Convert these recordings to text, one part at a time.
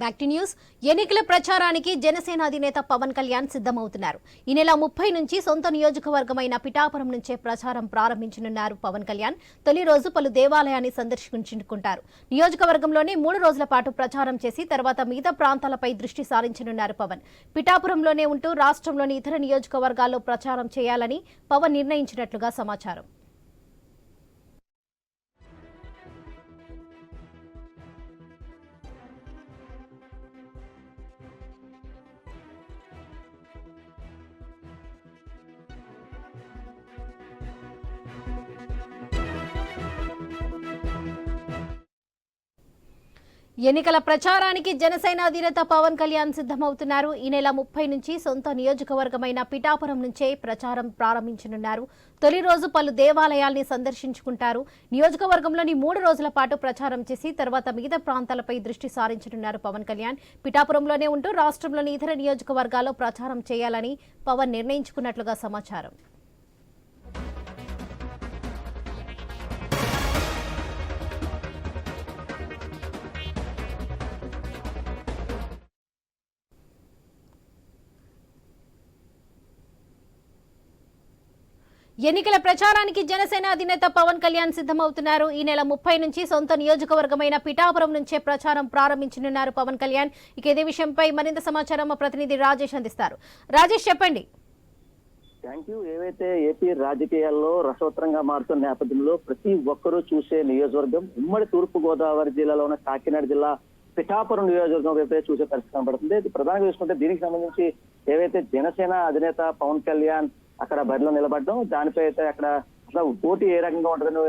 Back to news. ఎన్నికల ప్రచారానికి జనసేన అధినేత పవన్ కళ్యాణ్ సిద్ధమవుతున్నారు. ఈ నెల 30 నుంచి సొంత నియోజకవర్గమైన పిఠాపురం నుంచే ప్రచారం ప్రారంభించనున్నారు పవన్ కళ్యాణ్. తొలి రోజు పలు దేవాలయాన్ని సందర్శించుకుంటారు. నియోజకవర్గంలోనే 3 రోజుల పాటు ప్రచారం చేసి తర్వాత మిగతా ప్రాంతాలపై దృష్టి సారించనున్నారు పవన్. పిఠాపురంలోనే ఉంటూ రాష్ట్రంలోని ఇతర నియోజకవర్గాల్లో ప్రచారం చేయాలని పవన్ నిర్ణయించినట్లుగా సమాచారం. ఎన్నికల ప్రచారానికి జనసేన అధినేత పవన్ కళ్యాణ్ సిద్ధమవుతున్నారు. ఈ నెల 30 నుంచి సొంత నియోజకవర్గమైన పిఠాపురం నుంచే ప్రచారం ప్రారంభించనున్నారు. తొలి రోజు పలు దేవాలయాల్ని సందర్శించుకుంటారు. నియోజకవర్గంలోని 3 రోజుల పాటు ప్రచారం చేసి తర్వాత మిగతా ప్రాంతాలపై దృష్టి సారించనున్నారు పవన్ కళ్యాణ్. పిఠాపురంలోనే ఉంటూ రాష్ట్రంలోని ఇతర నియోజకవర్గాల్లో ప్రచారం చేయాలని పవన్ నిర్ణయించుకున్నట్లుగా సమాచారం. ఎన్నికల ప్రచారానికి జనసేన అధినేత పవన్ కళ్యాణ్ సిద్ధమవుతున్నారు. ఈ నెల 30 నుంచి సొంత నియోజకవర్గమైన పిఠాపురం నుంచే ప్రచారం ప్రారంభించనున్నారు పవన్ కళ్యాణ్. ఇక ఇదే విషయంపై మరింత సమాచారం మా ప్రతినిధి రాజేష్ అందిస్తారు. రాజేష్, చెప్పండి. Thank you. ఏవైతే ఏపీ రాజకీయాల్లో రసవత్తరంగా మారుతున్న నేపథ్యంలో ప్రతి ఒక్కరూ చూసే నియోజకవర్గం ఉమ్మడి తూర్పు గోదావరి జిల్లాలో ఉన్న కాకినాడ జిల్లా పిఠాపురం నియోజకవర్గం వైపే చూసే పరిస్థితి కనబడుతుంది. ఇది ప్రధానంగా చూసుకుంటే దీనికి సంబంధించి ఏవైతే జనసేన అధినేత పవన్ కళ్యాణ్ అక్కడ బరిలో నిలబడడం, దానిపై అయితే అక్కడ అసలు పోటీ ఏ రకంగా ఉంటుందని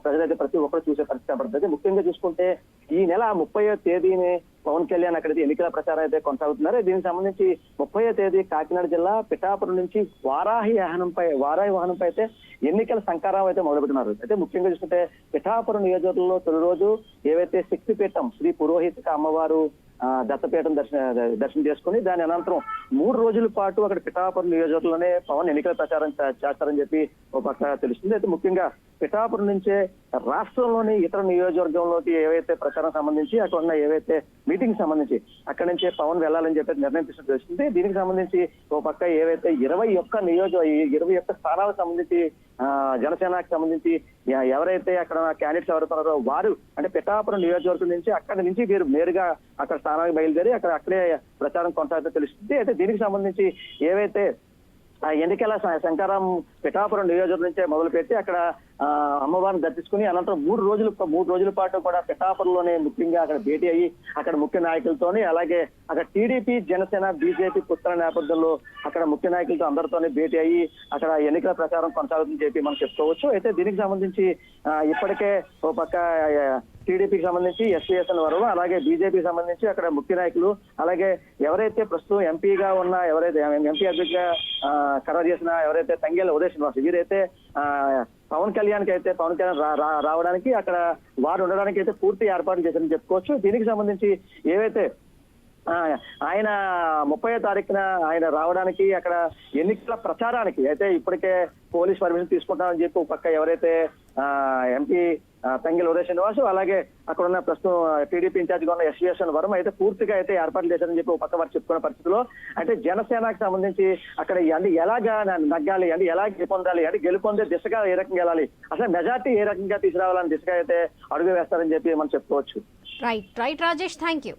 ప్రజలైతే ప్రతి ఒక్కరు చూసే పరిస్థితి కనబడుతుంది. ముఖ్యంగా చూసుకుంటే ఈ నెల 30వ తేదీని పవన్ కళ్యాణ్ అక్కడికి ఎన్నికల ప్రచారం అయితే కొనసాగుతున్నారు. దీనికి సంబంధించి 30వ తేదీ కాకినాడ జిల్లా పిఠాపురం నుంచి వారాహి వాహనంపై అయితే ఎన్నికల సంకారం అయితే మొదలుపెట్టినారు. అయితే ముఖ్యంగా చూసుకుంటే పిఠాపురం నియోజకవర్గంలో తొలి రోజు ఏవైతే శక్తిపీఠం శ్రీ పురోహితిక అమ్మవారు దత్తపీఠం దర్శనం చేసుకుని దాని అనంతరం 3 రోజుల పాటు అక్కడ పిఠాపురం నియోజకవర్గంలోనే పవన్ ఎన్నికల ప్రచారం చేస్తారని చెప్పి ఒక పక్క తెలుస్తుంది. అయితే ముఖ్యంగా పిఠాపురం నుంచే రాష్ట్రంలోని ఇతర నియోజకవర్గంలోకి ఏవైతే ప్రచారం సంబంధించి అక్కడ ఉన్న ఏవైతే మీటింగ్ సంబంధించి అక్కడి నుంచే పవన్ వెళ్లాలని చెప్పి నిర్ణయం తీసుకుని తెలుస్తుంది. దీనికి సంబంధించి ఒక పక్క ఏవైతే 21 స్థానాలకు సంబంధించి జనసేనకు సంబంధించి ఎవరైతే అక్కడ క్యాండిడేట్స్ ఎవరుతున్నారో వారు అంటే పిఠాపురం నియోజకవర్గం నుంచి అక్కడి నుంచి వీరు నేరుగా అక్కడ స్థానానికి బయలుదేరి అక్కడే ప్రచారం కొనసాగుతూ తెలుస్తుంది. అయితే దీనికి సంబంధించి ఏవైతే ఎన్నికల శంకరం పిఠాపురం నియోజకవర్గం నుంచే మొదలుపెట్టి అక్కడ అమ్మవారిని దర్శించుకుని అనంతరం 3 రోజుల పాటు కూడా పిఠాపురంలోనే ముఖ్యంగా అక్కడ భేటీ అయ్యి అక్కడ ముఖ్య నాయకులతోని అలాగే అక్కడ టీడీపీ జనసేన బీజేపీ పుత్ర నేపథ్యంలో అక్కడ ముఖ్య నాయకులతో అందరితోనే భేటీ అయ్యి అక్కడ ఎన్నికల ప్రచారం కొనసాగుతుందని చెప్పి మనం చెప్పుకోవచ్చు. అయితే దీనికి సంబంధించి ఇప్పటికే ఓ పక్క టీడీపీకి సంబంధించి ఎస్పీఎస్ఎల్ వరకు అలాగే బీజేపీకి సంబంధించి అక్కడ ముఖ్య నాయకులు అలాగే ఎవరైతే ప్రస్తుతం ఎంపీగా ఉన్న ఎవరైతే ఎంపీ అభ్యర్థిగా ఖరారు చేసిన ఎవరైతే తంగేళ్ల ఉదయ్ శ్రీనివాస్ వీరైతే పవన్ కళ్యాణ్ రావడానికి అక్కడ వారు ఉండడానికి అయితే పూర్తి ఏర్పాట్లు చేశారని చెప్పుకోవచ్చు. దీనికి సంబంధించి ఏవైతే ఆయన 30వ తారీఖున ఆయన రావడానికి అక్కడ ఎన్నికల ప్రచారానికి అయితే ఇప్పటికే పోలీస్ పర్మిషన్ తీసుకుంటామని చెప్పి ఒక పక్క ఎవరైతే ఎంపీ తంగేళ్ల ఉదయ్ శ్రీనివాస్ అలాగే అక్కడ ఉన్న ప్రస్తుతం టీడీపీ ఇన్ఛార్జిగా ఉన్న ఎస్వీఎస్ఎన్ వరం అయితే పూర్తిగా అయితే ఏర్పాట్లు చేశారని చెప్పి ఒక పక్క వారు చెప్పుకున్న పరిస్థితిలో అంటే జనసేనకు సంబంధించి అక్కడ ఎలాగా నగ్గాలి అంటే ఎలా గెలుపొందాలి అంటే గెలుపొందే దిశగా ఏ రకంగా వెళ్ళాలి అసలు మెజార్టీ ఏ రకంగా తీసుకురావాలని దిశగా అయితే అడుగు వేస్తారని చెప్పి మనం చెప్పుకోవచ్చు. Right Rajesh, thank you.